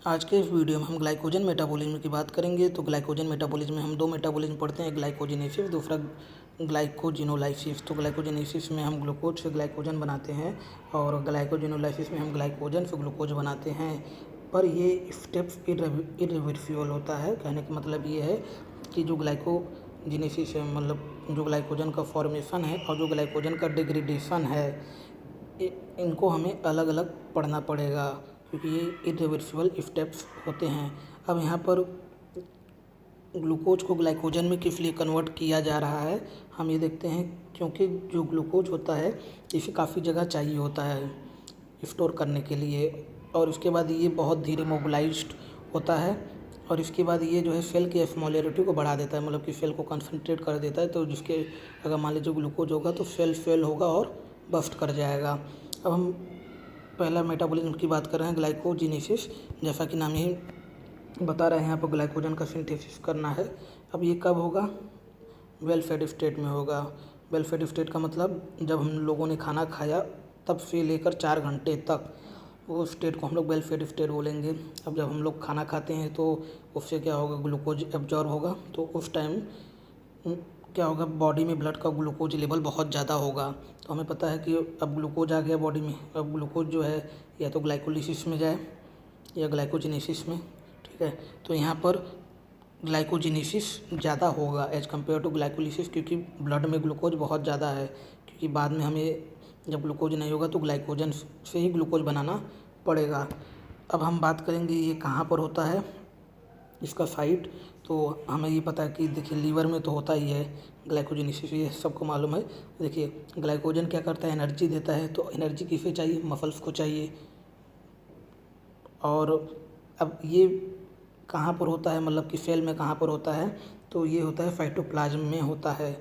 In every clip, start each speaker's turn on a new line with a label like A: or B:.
A: आज के इस वीडियो में हम ग्लाइकोजन मेटाबॉलिज्म की बात करेंगे। तो ग्लाइकोजन मेटाबॉलिज्म में हम दो मेटाबॉलिज्म पढ़ते हैं, ग्लाइकोजेनेसिस, दूसरा ग्लाइकोजिनोलाइसिस। तो ग्लाइकोजेनेसिस में हम ग्लूकोज से ग्लाइकोजन बनाते हैं और ग्लाइकोजिनोलाइसिस में हम ग्लाइकोजन से ग्लूकोज बनाते हैं। पर ये स्टेप्स इरिवर्सिबल होता है। कहने का मतलब ये है कि जो ग्लाइकोजेनेसिस है, मतलब जो ग्लाइकोजन का फॉर्मेशन है और जो ग्लाइकोजन का डिग्रेडेशन है, इनको हमें अलग अलग पढ़ना पड़ेगा क्योंकि ये इरिवर्सिबल स्टेप्स होते हैं। अब यहाँ पर ग्लूकोज को ग्लाइकोजन में किस लिए कन्वर्ट किया जा रहा है, हम ये देखते हैं। क्योंकि जो ग्लूकोज होता है इसे काफ़ी जगह चाहिए होता है स्टोर करने के लिए, और उसके बाद ये बहुत धीरे मोबिलाइज्ड होता है, और इसके बाद ये जो है सेल की स्मॉलिरिटी को बढ़ा देता है, मतलब कि सेल को कंसंट्रेट कर देता है। तो जिसके अगर मान लीजिए ग्लूकोज होगा तो सेल फेल होगा और बस्ट कर जाएगा। अब हम पहला मेटाबॉलिज्म की बात कर रहे हैं, ग्लाइकोजेनेसिस। जैसा कि नाम ही बता रहे हैं, यहाँ पर ग्लाइकोजन का सिंथेसिस करना है। अब ये कब होगा? वेल फेड स्टेट में होगा। वेल फेड स्टेट का मतलब जब हम लोगों ने खाना खाया तब से लेकर 4 घंटे तक, वो स्टेट को हम लोग वेल फेड स्टेट बोलेंगे। अब जब हम लोग खाना खाते हैं तो उससे क्या होगा, ग्लूकोज एब्जॉर्ब होगा, तो उस टाइम क्या होगा, बॉडी में ब्लड का ग्लूकोज लेवल बहुत ज़्यादा होगा। तो हमें पता है कि अब ग्लूकोज आ गया बॉडी में। अब ग्लूकोज जो है या तो ग्लाइकोलिसिस में जाए या ग्लाइकोजेनेसिस में, ठीक है। तो यहाँ पर ग्लाइकोजेनेसिस ज़्यादा होगा एज कम्पेयर टू ग्लाइकोलिसिस, क्योंकि ब्लड में ग्लूकोज बहुत ज़्यादा है। क्योंकि बाद में हमें जब ग्लूकोज नहीं होगा तो ग्लाइकोजन से ही ग्लूकोज बनाना पड़ेगा। अब हम बात करेंगे ये कहाँ पर होता है, इसका साइट। तो हमें ये पता है कि देखिए लीवर में तो होता ही है ग्लाइकोजेनेसिस, ये सबको मालूम है। देखिए ग्लाइकोजन क्या करता है, एनर्जी देता है। तो एनर्जी किसे चाहिए? मसल्स को चाहिए। और अब ये कहाँ पर होता है, मतलब कि सेल में कहाँ पर होता है, तो ये होता है साइटोप्लाज्म में होता है।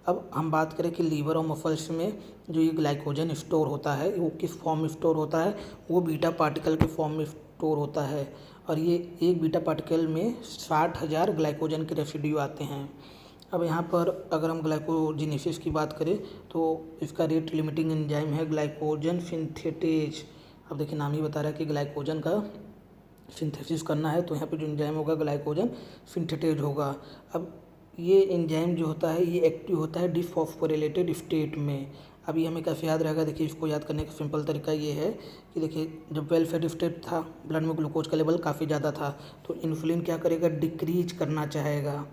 A: अब हम बात करें कि लीवर और मसल्स में जो ये ग्लाइकोजन स्टोर होता है वो किस फॉर्म में स्टोर होता है, वो बीटा पार्टिकल के फॉर्म में स्टोर होता है। और ये एक बीटा पार्टिकल में 60,000 ग्लाइकोजन के रेसिड्यू आते हैं। अब यहाँ पर अगर हम ग्लाइकोजेनेसिस की बात करें तो इसका रेट लिमिटिंग एंजाइम है ग्लाइकोजन सिंथेटेज। अब देखिए नाम ही बता रहा है कि ग्लाइकोजन का सिंथेसिस करना है, तो यहाँ पे जो एंजाइम होगा ग्लाइकोजन सिंथेटेज होगा। अब ये एंजाइम जो होता है ये एक्टिव होता है डिफॉस्फोरिलेटेड स्टेट में। अब ये हमें कैसे याद रहेगा? देखिए इसको याद करने का सिंपल तरीका ये है कि देखिए जब वेल फेड स्टेट था, ब्लड में ग्लूकोज का लेवल काफ़ी ज़्यादा था, तो इंसुलिन क्या करेगा, डिक्रीज करना चाहेगा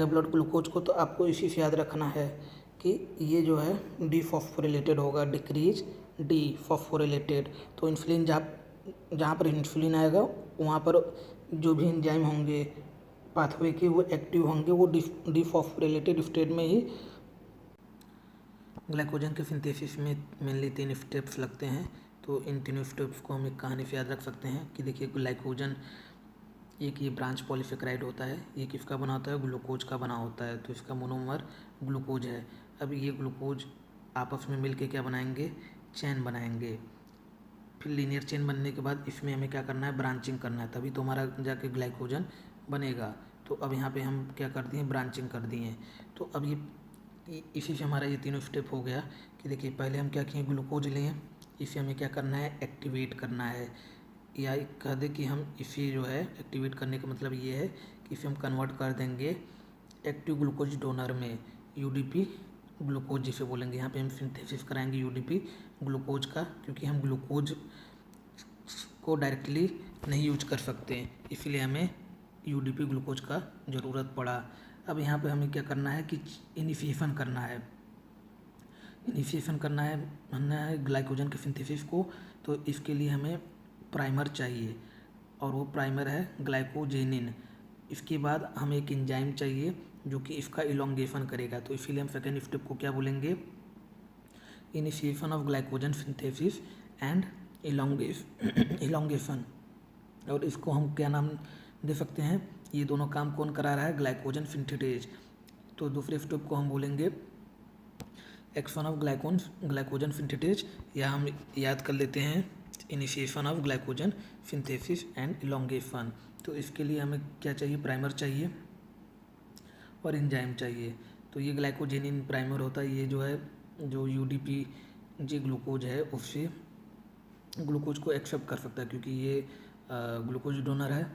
A: ब्लड ग्लूकोज को। तो आपको इसी से याद रखना है कि ये जो है डिफॉस्फोरिलेटेड होगा, डिक्रीज डिफॉस्फोरिलेटेड। तो इंसुलिन जहाँ पर इंसुलिन आएगा वहाँ पर जो भी एंजाइम होंगे पाथवे के वो एक्टिव होंगे, वो डिफॉस्फोरिलेटेड स्टेट में ही। ग्लाइकोजन के सिंथेसिस में मेनली 3 स्टेप्स लगते हैं। तो इन तीनों स्टेप्स को हम एक कहानी से याद रख सकते हैं कि देखिए ग्लाइकोजन एक ये ब्रांच पॉलीसेकेराइड होता है, ये किसका बना होता है, ग्लूकोज का बना होता है। तो इसका मोनोमर ग्लूकोज है। अब ये ग्लूकोज आपस में मिलके क्या बनाएंगे, चेन बनाएंगे। फिर लीनियर चेन बनने के बाद इसमें हमें क्या करना है, ब्रांचिंग करना है, तभी तो हमारा जाके ग्लाइकोजन बनेगा। तो अब यहाँ पे हम क्या कर दिए, ब्रांचिंग कर दिए। तो अब ये इसी से हमारा ये तीनों स्टेप हो गया कि देखिए पहले हम क्या किए, ग्लूकोज लिए, इसे हमें क्या करना है, एक्टिवेट करना है। या कह दे कि हम इसे जो है एक्टिवेट करने का मतलब ये है कि इसे हम कन्वर्ट कर देंगे एक्टिव ग्लूकोज डोनर में, यूडीपी ग्लूकोज जिसे बोलेंगे। यहाँ पे हम सिंथेसिस कराएंगे यूडीपी ग्लूकोज का, क्योंकि हम ग्लूकोज को डायरेक्टली नहीं यूज कर सकते, इसलिए हमें यूडीपी ग्लूकोज का ज़रूरत पड़ा। अब यहाँ पे हमें क्या करना है कि इनिशिएशन करना है ग्लाइकोजन के सिंथेसिस को। तो इसके लिए हमें प्राइमर चाहिए, और वो प्राइमर है ग्लाइकोजेनिन। इसके बाद हमें एक एंजाइम चाहिए जो कि इसका इलोंगेशन करेगा। तो इसीलिए हम सेकेंड स्टेप को क्या बोलेंगे, initiation of glycogen synthesis and elongation. और इसको हम क्या नाम दे सकते हैं, ये दोनों काम कौन करा रहा है, ग्लाइकोजन सिंथेटेज। तो दूसरे स्टेप को हम बोलेंगे एक्शन ऑफ ग्लाइकोजन सिंथेटेज, या हम याद कर लेते हैं initiation of glycogen synthesis and elongation. तो इसके लिए हमें क्या चाहिए, प्राइमर चाहिए और एंजाइम चाहिए। तो ये ग्लाइकोजेनिन प्राइमर होता है, ये जो है जो यूडीपी जी ग्लूकोज है उससे ग्लूकोज को एक्सेप्ट कर सकता है, क्योंकि ये ग्लूकोज डोनर है।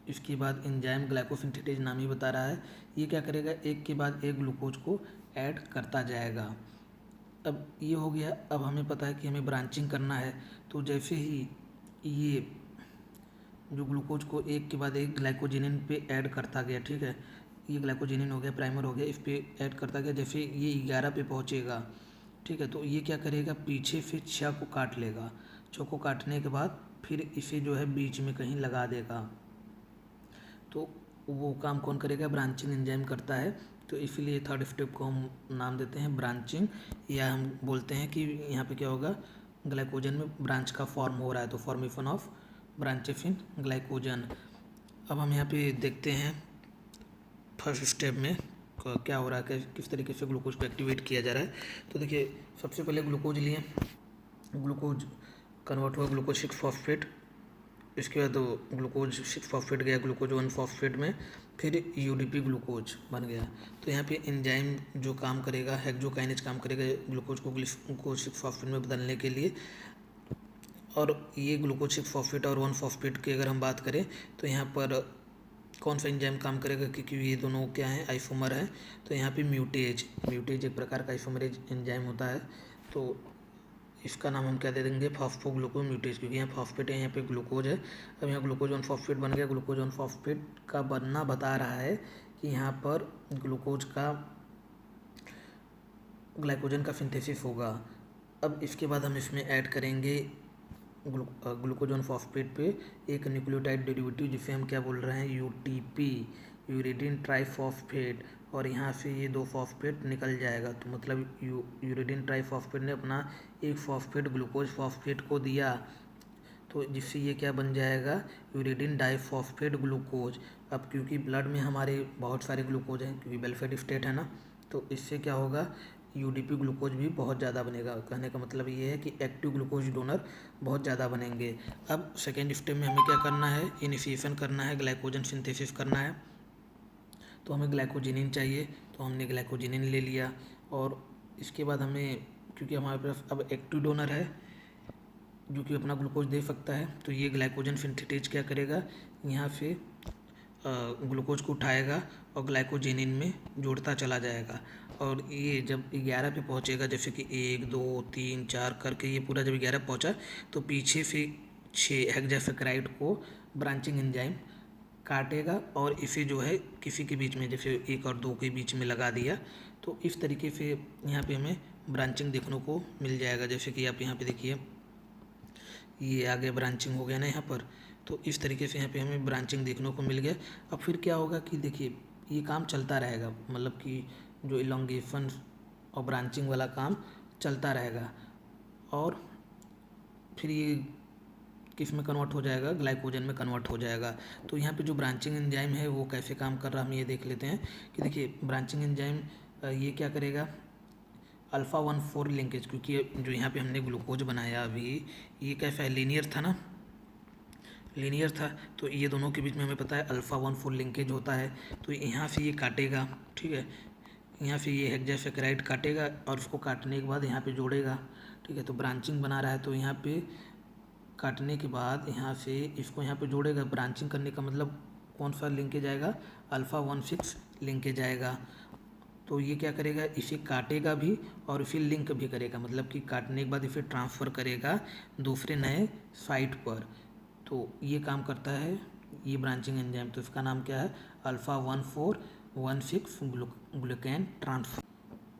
A: इसके बाद एंजाइम ग्लाइकोसिंथेटेज नाम ही बता रहा है, ये क्या करेगा, एक के बाद एक ग्लूकोज को ऐड करता जाएगा। अब ये हो गया। अब हमें पता है कि हमें ब्रांचिंग करना है, तो जैसे ही ये जो ग्लूकोज को एक के बाद एक ग्लाइकोजेनिन पे ऐड करता गया, ठीक है, ये ग्लाइकोजेनिन हो गया, प्राइमर हो गया, इस पे ऐड करता गया, जैसे ये 11 पे पहुँचेगा, ठीक है, तो ये क्या करेगा, पीछे से 6 को काट लेगा। 6 को काटने के बाद फिर इसे जो है बीच में कहीं लगा देगा। तो वो काम कौन करेगा, ब्रांचिंग एंजाइम करता है। तो इसीलिए थर्ड स्टेप को हम नाम देते हैं ब्रांचिंग, या हम बोलते हैं कि यहाँ पे क्या होगा, ग्लाइकोजन में ब्रांच का फॉर्म हो रहा है, तो formation of branches in glycogen. अब हम यहाँ पे देखते हैं फर्स्ट स्टेप में क्या हो रहा है, किस तरीके से ग्लूकोज को एक्टिवेट किया जा रहा है। तो देखिए, सबसे पहले ग्लूकोज लिए, ग्लूकोज कन्वर्ट हुआ ग्लूकोज 6 फॉस्फेट, इसके बाद ग्लूकोज 6 फॉस्फेट गया ग्लूकोज 1 फॉस्फेट में, फिर यूडीपी ग्लूकोज बन गया। तो यहाँ पे एंजाइम जो काम करेगा, हेक्सोकाइनेज काम करेगा ग्लूकोज को ग्लूकोज 6 फॉस्फेट में बदलने के लिए। और ये ग्लूकोज 6 फॉस्फेट और 1 फॉस्फेट की अगर हम बात करें, तो यहाँ पर कौन सा एंजाइम काम करेगा, क्योंकि ये दोनों क्या हैं, आइसोमर हैं। तो यहाँ पे म्यूटेज एक प्रकार का आइसोमरेज एंजाइम होता है, तो इसका नाम हम क्या दे देंगे, फॉस्फोग्लूकोज म्यूटेज, क्योंकि यहाँ फॉस्फेट है, यहाँ पे ग्लूकोज है। अब यहाँ ग्लूकोज 1 फॉस्फेट बन गया। ग्लूकोज 1 फॉस्फेट का बनना बता रहा है कि यहाँ पर ग्लूकोज का ग्लाइकोजन का सिंथेसिस होगा। अब इसके बाद हम इसमें ऐड करेंगे ग्लूकोज 1 फॉस्फेट पे एक न्यूक्लियोटाइड डेरिवेटिव, जिसे हम क्या बोल रहे हैं, यूटीपी, यूरिडीन ट्राइफॉस्फेट, और यहाँ से ये 2 फॉस्फेट निकल जाएगा। तो मतलब यूरिडीन ट्राइफॉस्फेट ने अपना एक फॉस्फेट ग्लूकोज फॉस्फेट को दिया, तो जिससे ये क्या बन जाएगा, यूरिडीन डाइफॉस्फेट ग्लूकोज। अब क्योंकि ब्लड में हमारे बहुत सारे ग्लूकोज हैं, क्योंकि वेलफेड स्टेट है ना, तो इससे क्या होगा, यूडीपी ग्लूकोज भी बहुत ज़्यादा बनेगा। कहने का मतलब ये है कि एक्टिव ग्लूकोज डोनर बहुत ज़्यादा बनेंगे। अब सेकेंड स्टेप में हमें क्या करना है, इनिशिएशन करना है, ग्लाइकोजन सिंथेसिस करना है। तो हमें ग्लाइकोजिनिन चाहिए, तो हमने ग्लाइकोजिनिन ले लिया। और इसके बाद हमें, क्योंकि हमारे पास अब एक्टिव डोनर है जो कि अपना ग्लूकोज दे सकता है, तो ये ग्लाइकोजन सिंथेटेज क्या करेगा, यहाँ से ग्लूकोज को उठाएगा और ग्लाइकोजेनिन में जोड़ता चला जाएगा। और ये जब 11 पे पहुँचेगा, जैसे कि 1 2 3 4 करके ये पूरा जब 11 पहुँचा, तो पीछे से 6 हेक्सासेकेराइड को ब्रांचिंग एंजाइम काटेगा और इसे जो है किसी के बीच में, जैसे 1 और 2 के बीच में लगा दिया। तो इस तरीके से यहाँ पे हमें ब्रांचिंग देखने को मिल जाएगा। जैसे कि आप यहाँ पे देखिए, ये आगे ब्रांचिंग हो गया ना यहाँ पर, तो इस तरीके से यहाँ पे हमें ब्रांचिंग देखने को मिल गया। अब फिर क्या होगा कि देखिए, ये काम चलता रहेगा, मतलब कि जो इलोंगेशन और ब्रांचिंग वाला काम चलता रहेगा। और फिर ये किस में कन्वर्ट हो जाएगा, ग्लाइकोजन में कन्वर्ट हो जाएगा। तो यहाँ पे जो ब्रांचिंग एंजाइम है वो कैसे काम कर रहा है, हम ये देख लेते हैं कि देखिए, ब्रांचिंग एंजाइम ये क्या करेगा, अल्फ़ा 1,4 लिंकेज, क्योंकि जो यहाँ पे हमने ग्लूकोज बनाया अभी, ये कैसा है, लीनियर था ना, लीनियर था। तो ये दोनों के बीच में हमें पता है अल्फ़ा 1,4 लिंकेज होता है। तो यहाँ से ये काटेगा, ठीक है, यहाँ से ये हेक्सासेकेराइड काटेगा और उसको काटने के बाद यहाँ पे जोड़ेगा, ठीक है। तो ब्रांचिंग बना रहा है, तो यहाँ पे काटने के बाद यहाँ से इसको यहाँ पे जोड़ेगा। ब्रांचिंग करने का मतलब कौन सा लिंकेज आएगा, अल्फ़ा 1,6 लिंकेज आएगा। तो ये क्या करेगा, इसे काटेगा भी और फिर लिंक भी करेगा, मतलब कि काटने के बाद इसे ट्रांसफ़र करेगा दूसरे नए साइट पर। तो ये काम करता है ये ब्रांचिंग एंजाइम। तो इसका नाम क्या है, अल्फ़ा 1,4,1,6 ग्लूकेन ट्रांसफर।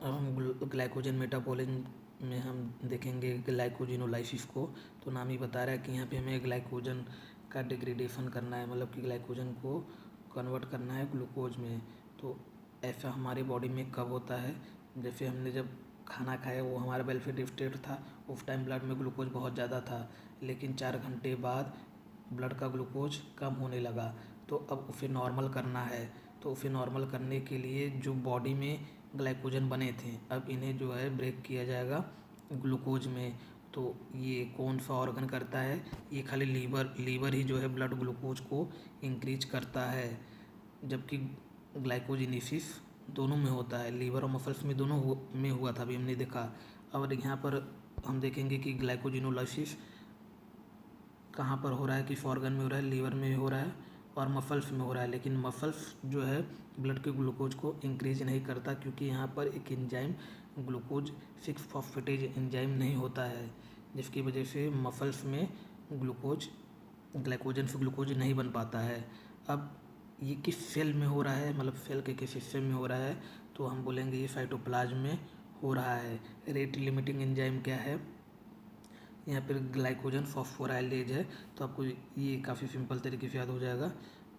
A: अब हम ग्लाइकोजन मेटाबॉलिज्म में हम देखेंगे ग्लाइकोजिनोलाइसिस को। तो नाम ही बता रहा है कि यहाँ पे हमें ग्लाइकोजन का डिग्रेडेशन करना है, मतलब कि ग्लाइकोजन को कन्वर्ट करना है ग्लूकोज में। तो ऐसा हमारे बॉडी में कब होता है, जैसे हमने जब खाना खाया, वो हमारा वेलफेड स्टेट था, उस टाइम ब्लड में ग्लूकोज बहुत ज़्यादा था, लेकिन 4 घंटे बाद ब्लड का ग्लूकोज कम होने लगा। तो अब उसे नॉर्मल करना है। तो उसे नॉर्मल करने के लिए जो बॉडी में ग्लाइकोजन बने थे, अब इन्हें जो है ब्रेक किया जाएगा ग्लूकोज में। तो ये कौन सा ऑर्गन करता है, ये खाली लीवर ही जो है ब्लड ग्लूकोज को इंक्रीज करता है। जबकि ग्लाइकोजिनेसिस दोनों में होता है, लीवर और मसल्स में दोनों में हुआ था, अभी हमने देखा। और यहाँ पर हम देखेंगे कि ग्लाइकोजिनोलाइसिस कहाँ पर हो रहा है, किस ऑर्गन में हो रहा है, लीवर में हो रहा है और मसल्स में हो रहा है। लेकिन मसल्स जो है ब्लड के ग्लूकोज को इंक्रीज नहीं करता, क्योंकि यहाँ पर एक एंजाइम ग्लूकोज 6-फॉस्फेटेज एंजाइम नहीं होता है, जिसकी वजह से मसल्स में ग्लूकोज ग्लाइकोजन से ग्लूकोज नहीं बन पाता है। अब ये किस सेल में हो रहा है, मतलब सेल के किस हिस्से में हो रहा है, तो हम बोलेंगे ये साइटोप्लाज्म में हो रहा है। रेट लिमिटिंग एंजाइम क्या है, यहाँ पर ग्लाइकोजन फॉस्फोराइलेज है। तो आपको ये काफ़ी सिंपल तरीके से याद हो जाएगा,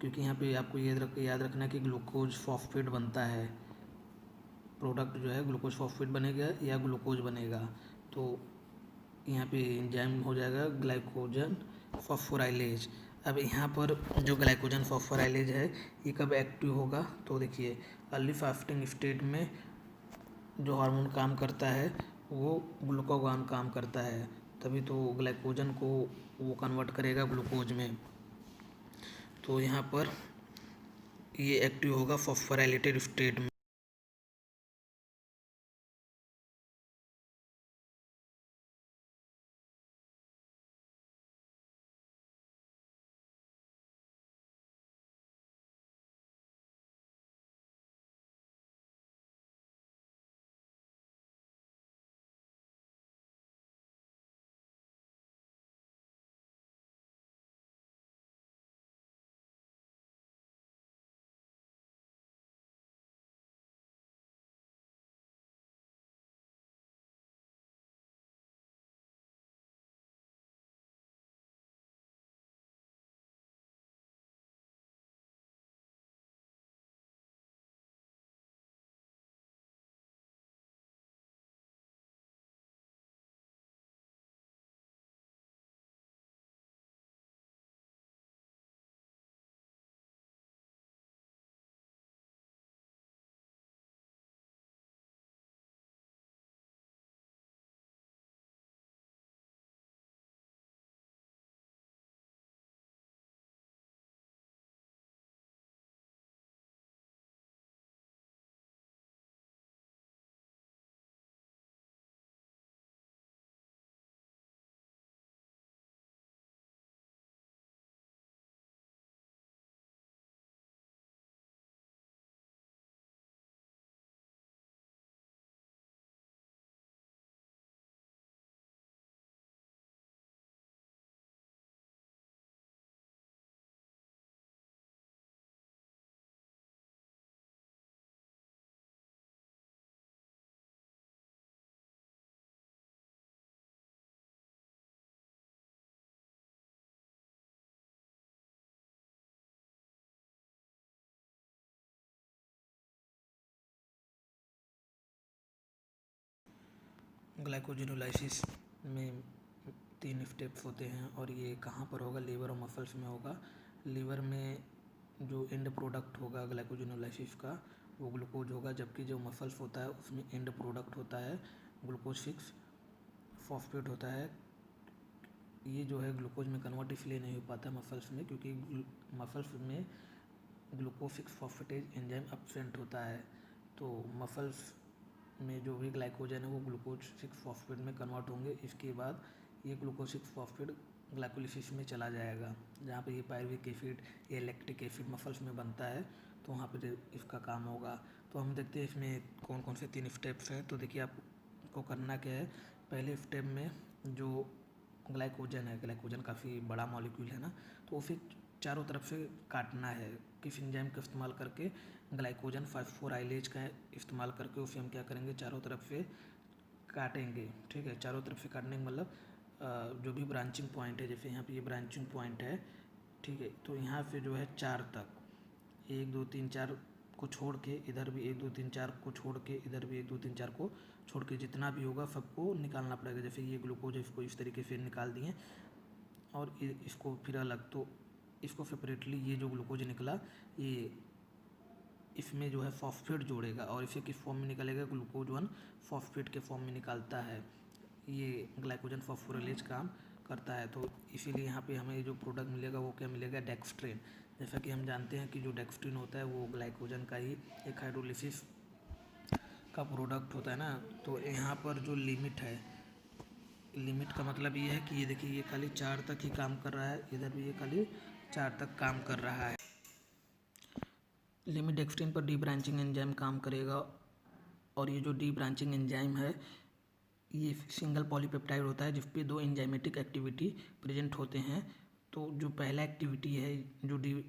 A: क्योंकि यहाँ पे आपको याद रखना कि ग्लूकोज फॉस्फेट बनता है, प्रोडक्ट जो है ग्लूकोज फॉस्फेट बनेगा या ग्लूकोज बनेगा। तो यहाँ पे एंजाइम हो जाएगा ग्लाइकोजन फॉस्फोराइलेज। अब यहाँ पर जो ग्लाइकोजन फॉस्फोराइलेज है ये कब एक्टिव होगा, तो देखिए अर्ली फास्टिंग स्टेट में जो हार्मोन काम करता है वो ग्लूकागॉन काम करता है, तभी तो ग्लाइकोजन को वो कन्वर्ट करेगा ग्लूकोज में। तो यहाँ पर ये एक्टिव होगा फॉस्फोराइलेटेड स्टेट में। ग्लाइकोजिनोलाइसिस में 3 स्टेप्स होते हैं और ये कहाँ पर होगा, लीवर और मसल्स में होगा। लीवर में जो एंड प्रोडक्ट होगा ग्लाइकोजिनोलाइसिस का वो ग्लूकोज होगा, जबकि जो मसल्स होता है उसमें एंड प्रोडक्ट होता है ग्लूकोज 6-फॉस्फेट होता है। ये जो है ग्लूकोज में कन्वर्ट इसलिए नहीं हो पाता मसल्स में, क्योंकि मसल्स में ग्लूकोज 6-फॉस्फेटेज एंजाइम एब्सेंट होता है। तो मसल्स में जो भी ग्लाइकोजन है वो ग्लूकोज 6-फॉस्फेट में कन्वर्ट होंगे। इसके बाद ये ग्लूकोज 6-फॉस्फेट ग्लाइकोलिसिस में चला जाएगा, जहाँ पे ये पायरुविक एसिड या लैक्टिक एसिड मसल्स में बनता है, तो वहाँ पे इसका काम होगा। तो हम देखते हैं इसमें कौन कौन से 3 स्टेप्स हैं। तो देखिए आपको करना क्या है, पहले स्टेप में जो ग्लाइकोजन है, ग्लाइकोजन काफ़ी बड़ा मॉलिक्यूल है ना, तो उसे चारों तरफ से काटना है। किस एंजाइम का इस्तेमाल करके, ग्लाइकोजन फॉस्फोराइलेज का इस्तेमाल करके उसे हम क्या करेंगे, चारों तरफ से काटेंगे। ठीक है, चारों तरफ से काटने का मतलब जो भी ब्रांचिंग पॉइंट है, जैसे यहाँ पे ये ब्रांचिंग पॉइंट है, ठीक है, तो यहाँ से जो है 4 तक, 1 2 3 4 को छोड़ के इधर भी 1 2 3 4 को छोड़ के इधर भी 1 2 3 4 को छोड़ के जितना भी होगा सबको निकालना पड़ेगा। जैसे ये ग्लूकोज है, इसको इस तरीके से निकाल दिए और इसको फिर अलग, तो इसको सेपरेटली ये जो ग्लूकोज निकला ये इसमें जो है फॉस्फेट जोड़ेगा और इसे किस फॉर्म में निकलेगा, ग्लूकोज 1 फॉस्फेट के फॉर्म में निकालता है। ये ग्लाइकोजन फॉस्फोराइलेज काम करता है। तो इसीलिए यहाँ पे हमें जो प्रोडक्ट मिलेगा वो क्या मिलेगा, डेक्स्ट्रिन। जैसा कि हम जानते हैं कि जो डेक्स्ट्रिन होता है वो ग्लाइकोजन का ही एक हाइड्रोलिसिस का प्रोडक्ट होता है ना। तो यहाँ पर जो लिमिट है लिमिट का मतलब ये है कि ये देखिए ये खाली 4 तक ही काम कर रहा है, इधर भी ये खाली 4 तक काम कर रहा है। लिमिट डेक्स्ट्रिन पर डी ब्रांचिंग एंजाइम काम करेगा और ये जो डी ब्रांचिंग एंजाइम है ये सिंगल पॉलीपेप्टाइड होता है जिस पे 2 एंजाइमेटिक एक्टिविटी प्रेजेंट होते हैं। तो जो पहला एक्टिविटी है जो डी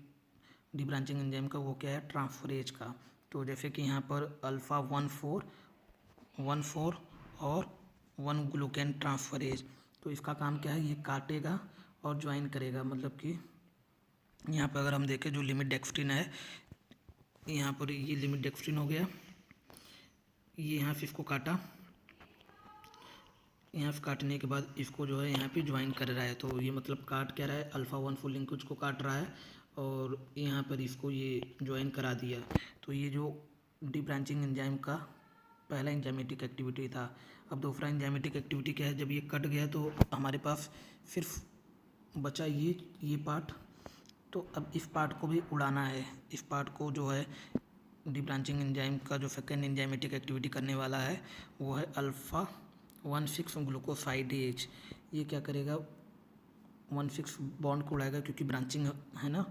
A: ब्रांचिंग एंजाइम का वो क्या है, ट्रांसफरेज का। तो जैसे कि यहाँ पर अल्फ़ा 1,4 और 1 ग्लूकेन ट्रांसफरेज, तो इसका काम क्या है, ये काटेगा और ज्वाइन करेगा। मतलब कि यहाँ पर अगर हम देखें जो लिमिट डेक्स्ट्रिन है, यहाँ पर ये लिमिट डेक्स्ट्रिन हो गया, ये यहाँ से इसको काटा, यहाँ से काटने के बाद इसको जो है यहाँ पे ज्वाइन कर रहा है। तो ये मतलब काट क्या रहा है, अल्फ़ा 1,4 लिंकेज को काट रहा है और यहाँ पर इसको ये ज्वाइन करा दिया। तो ये जो डी ब्रांचिंग एंजाइम का पहला एंजाइमेटिक एक्टिविटी था। अब दूसरा एंजाइमेटिक एक्टिविटी क्या है, जब ये कट गया तो हमारे पास सिर्फ बचा ये पार्ट। तो अब इस पार्ट को भी उड़ाना है। इस पार्ट को जो है डी ब्रांचिंग एंजाइम का जो सेकेंड एंजाइमेटिक एक्टिविटी करने वाला है वो है अल्फ़ा 1,6 ग्लूकोसाइडेज। ये क्या करेगा, 1,6 बॉन्ड को उड़ाएगा क्योंकि ब्रांचिंग है ना,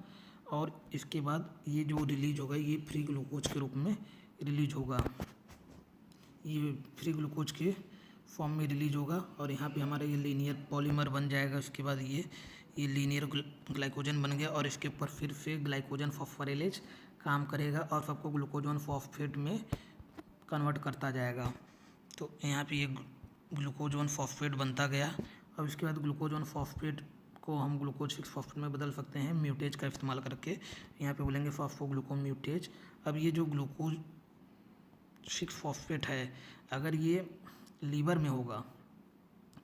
A: और इसके बाद ये जो रिलीज होगा ये फ्री ग्लूकोज के रूप में रिलीज होगा, ये फ्री ग्लूकोज के फॉर्म में रिलीज होगा और यहाँ पे हमारा ये लीनियर पॉलीमर बन जाएगा। उसके बाद ये लीनियर ग्लाइकोजन बन गया और इसके ऊपर फिर से ग्लाइकोजन फॉस्फोराइलेज काम करेगा और सबको ग्लूकोजन फॉस्फेट में कन्वर्ट करता जाएगा। तो यहाँ पे ये ग्लूकोजन फॉस्फेट बनता गया। अब इसके बाद ग्लूकोजन फॉस्फेट को हम ग्लूकोज 6 फॉस्फेट में बदल सकते हैं म्यूटेज का इस्तेमाल करके। यहाँ पे बोलेंगे फॉस्फोग्लूकोम्यूटेज। अब ये जो ग्लूकोज 6 फॉस्फेट है, अगर ये लीवर में होगा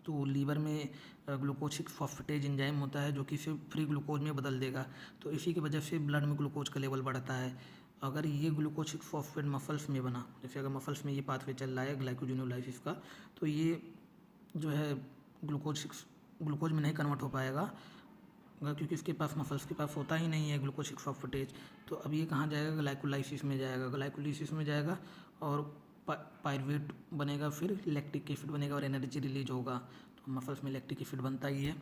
A: तो लीवर में ग्लूकोज 6 फॉस्फेटेज एंजाइम होता है जो कि इसे फ्री ग्लूकोज में बदल देगा। तो इसी की वजह से ब्लड में ग्लूकोज का लेवल बढ़ता है। अगर ये ग्लूकोज 6 फॉस्फेट मसल्स में बना, जैसे अगर मसल्स में ये पाथवे चल रहा है ग्लाइकोजेनोलाइसिस का, तो ये जो है ग्लूकोज में नहीं कन्वर्ट हो पाएगा क्योंकि इसके पास मसल्स के पास होता ही नहीं है ग्लूकोज 6 फॉस्फेटेज। तो अब ये कहाँ जाएगा, ग्लाइकोलाइसिस में जाएगा। ग्लाइकोलाइसिस में जाएगा और पायरुवेट बनेगा, फिर लैक्टिक एसिड बनेगा और एनर्जी रिलीज होगा। तो मसल्स में लैक्टिक एसिड बनता ही है।